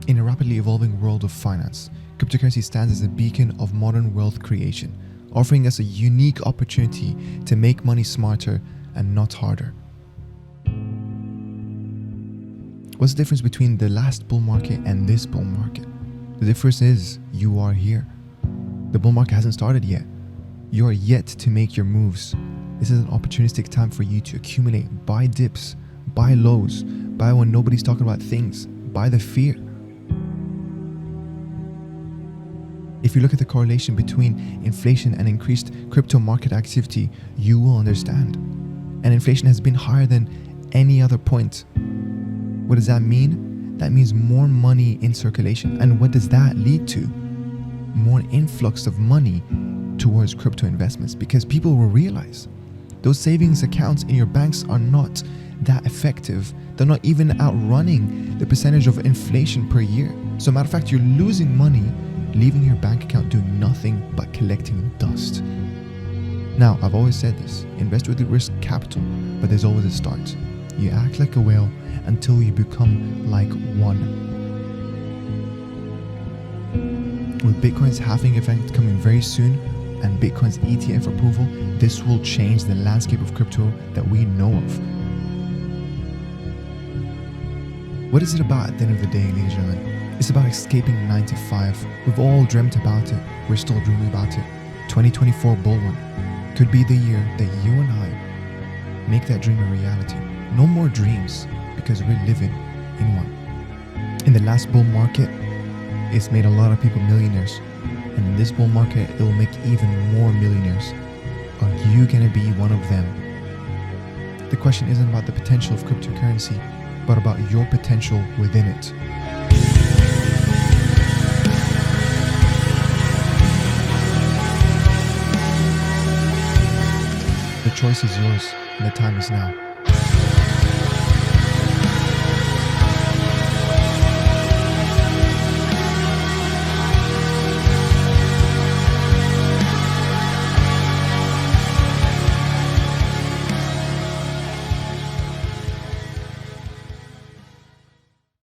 In a rapidly evolving world of finance, cryptocurrency stands as a beacon of modern wealth creation, offering us a unique opportunity to make money smarter and not harder. What's the difference between the last bull market and this bull market? The difference is you are here. The bull market hasn't started yet. You are yet to make your moves. This is an opportunistic time for you to accumulate, buy dips, buy lows, buy when nobody's talking about things, buy the fear. If you look at the correlation between inflation and increased crypto market activity, you will understand. And inflation has been higher than any other point. What does that mean? That means more money in circulation. And what does that lead to? More influx of money towards crypto investments, because people will realize those savings accounts in your banks are not that effective. They're not even outrunning the percentage of inflation per year. So matter of fact, you're losing money leaving your bank account doing nothing but collecting dust. Now, I've always said this, invest with risk capital, but there's always a start. You act like a whale until you become like one. With Bitcoin's halving event coming very soon and Bitcoin's ETF approval, this will change the landscape of crypto that we know of. What is it about at the end of the day, ladies and gentlemen? It's about escaping 9 to 5. We've all dreamt about it. We're still dreaming about it. 2024 bull run could be the year that you and I make that dream a reality. No more dreams, because we're living in one. In the last bull market, it's made a lot of people millionaires. And in this bull market, it will make even more millionaires. Are you going to be one of them? The question isn't about the potential of cryptocurrency, but about your potential within it. The choice is yours, and the time is now.